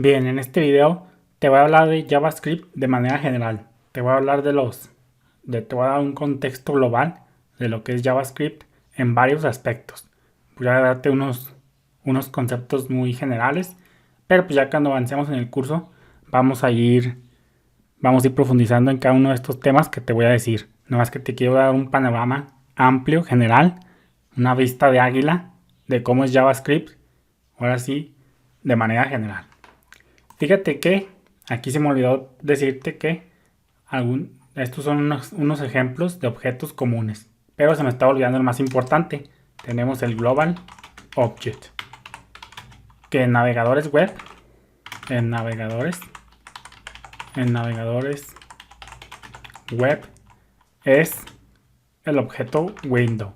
Bien, en este video te voy a hablar de JavaScript de manera general. Te voy a hablar te voy a dar un contexto global de lo que es JavaScript en varios aspectos. Voy a darte unos conceptos muy generales, pero pues ya cuando avancemos en el curso vamos a ir profundizando en cada uno de estos temas que te voy a decir. No más que te quiero dar un panorama amplio, general, una vista de águila de cómo es JavaScript, ahora sí, de manera general. Fíjate que aquí se me olvidó decirte que estos son unos ejemplos de objetos comunes, pero se me está olvidando el más importante. Tenemos el Global Object, que en navegadores web, en navegadores web es el objeto window,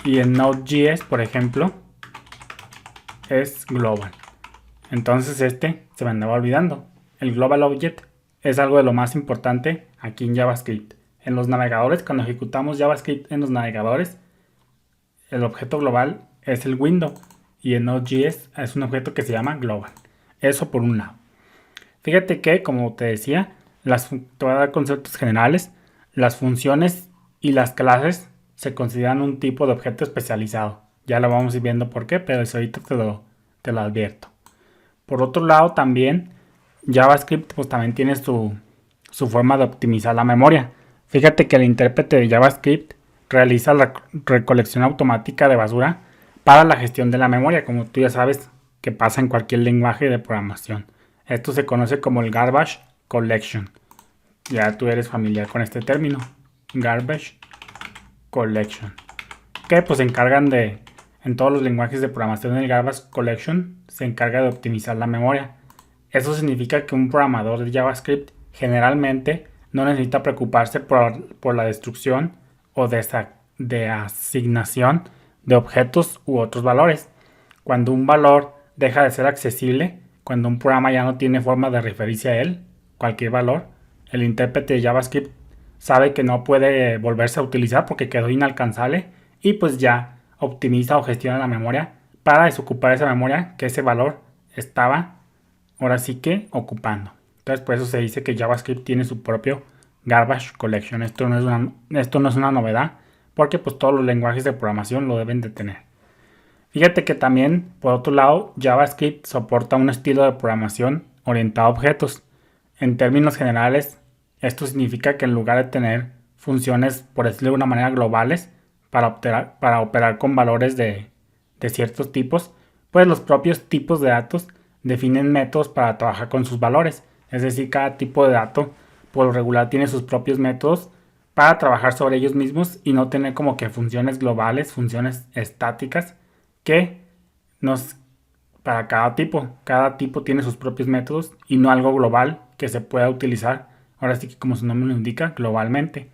y en Node.js, por ejemplo, es global. Entonces se me andaba olvidando. El Global Object es algo de lo más importante aquí en JavaScript. En los navegadores, cuando ejecutamos JavaScript en los navegadores, el objeto global es el window y en Node.js es un objeto que se llama global. Eso por un lado. Fíjate que, como te decía, te voy a dar conceptos generales. Las funciones y las clases se consideran un tipo de objeto especializado. Ya lo vamos a ir viendo por qué, pero eso ahorita te lo advierto. Por otro lado, también JavaScript pues también tiene su forma de optimizar la memoria. Fíjate que el intérprete de JavaScript realiza la recolección automática de basura para la gestión de la memoria, como tú ya sabes que pasa en cualquier lenguaje de programación. Esto se conoce como el Garbage Collection. Ya tú eres familiar con este término, Garbage Collection. Que pues se encargan en todos los lenguajes de programación del Garbage Collection se encarga de optimizar la memoria. Eso significa que un programador de JavaScript generalmente no necesita preocuparse por la destrucción o de asignación de objetos u otros valores. Cuando un valor deja de ser accesible, cuando un programa ya no tiene forma de referirse a él, cualquier valor, el intérprete de JavaScript sabe que no puede volverse a utilizar porque quedó inalcanzable y pues ya optimiza o gestiona la memoria para desocupar esa memoria que ese valor estaba ahora sí que ocupando. Entonces por eso se dice que JavaScript tiene su propio Garbage Collection. Esto no es una novedad porque pues todos los lenguajes de programación lo deben de tener. Fíjate que también, por otro lado, JavaScript soporta un estilo de programación orientado a objetos. En términos generales, esto significa que en lugar de tener funciones, por decirlo de una manera, globales para operar con valores de ciertos tipos, pues los propios tipos de datos definen métodos para trabajar con sus valores. Es decir, cada tipo de dato por lo regular tiene sus propios métodos para trabajar sobre ellos mismos y no tener como que funciones globales, funciones estáticas que nos para cada tipo tiene sus propios métodos y no algo global que se pueda utilizar, ahora sí que como su nombre lo indica, globalmente.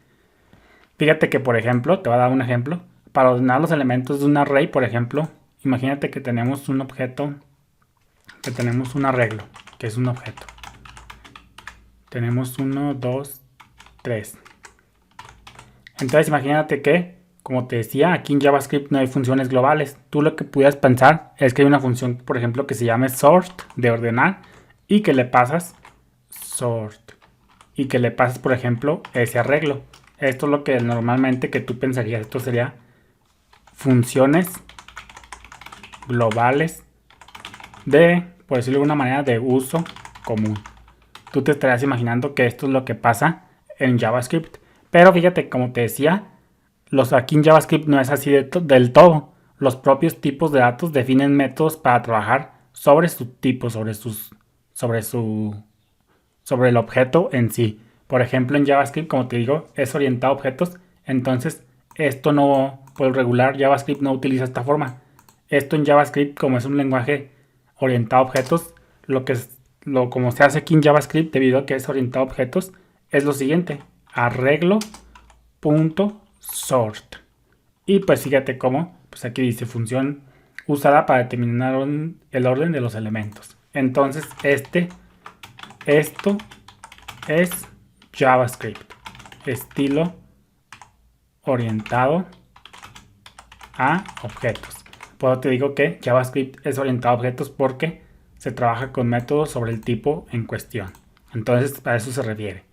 Fíjate que, por ejemplo, te voy a dar un ejemplo, para ordenar los elementos de un array, por ejemplo, imagínate que tenemos un objeto, que tenemos un arreglo, que es un objeto. Tenemos 1, 2, 3. Entonces imagínate que, como te decía, aquí en JavaScript no hay funciones globales. Tú lo que pudieras pensar es que hay una función, por ejemplo, que se llame sort, de ordenar, y que le pasas sort. Y que le pasas, por ejemplo, ese arreglo. Esto es lo que normalmente que tú pensarías. Esto sería funciones globales por decirlo de una manera, de uso común. Tú te estarías imaginando que esto es lo que pasa en JavaScript. Pero fíjate, como te decía, aquí en JavaScript no es así del todo. Los propios tipos de datos definen métodos para trabajar sobre su tipo, sobre el objeto en sí. Por ejemplo, en JavaScript, como te digo, es orientado a objetos. Entonces, esto no, por el regular, JavaScript no utiliza esta forma. Esto en JavaScript, como es un lenguaje orientado a objetos, como se hace aquí en JavaScript, debido a que es orientado a objetos, es lo siguiente: arreglo.sort. Y pues fíjate cómo, pues aquí dice función usada para determinar el orden de los elementos. Entonces, esto es JavaScript, estilo orientado a objetos. Por eso te digo que JavaScript es orientado a objetos porque se trabaja con métodos sobre el tipo en cuestión. Entonces, a eso se refiere.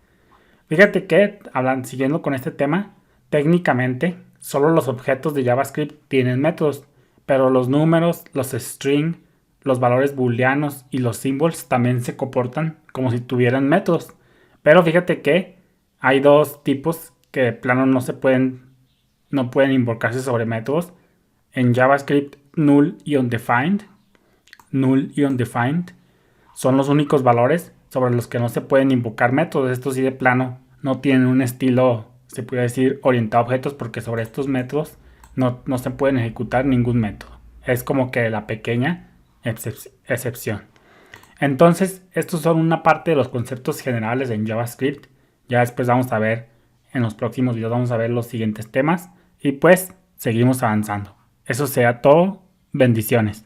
Fíjate que, siguiendo con este tema, técnicamente solo los objetos de JavaScript tienen métodos, pero los números, los strings, los valores booleanos y los symbols también se comportan como si tuvieran métodos. Pero fíjate que hay dos tipos que de plano no pueden invocarse sobre métodos. En JavaScript, null y undefined. Null y undefined son los únicos valores sobre los que no se pueden invocar métodos. Estos sí de plano no tienen un estilo, se puede decir, orientado a objetos, porque sobre estos métodos no se pueden ejecutar ningún método. Es como que la pequeña excepción. Entonces, estos son una parte de los conceptos generales en JavaScript. Ya después vamos a ver, en los próximos videos vamos a ver los siguientes temas y pues seguimos avanzando. Eso sea todo. Bendiciones.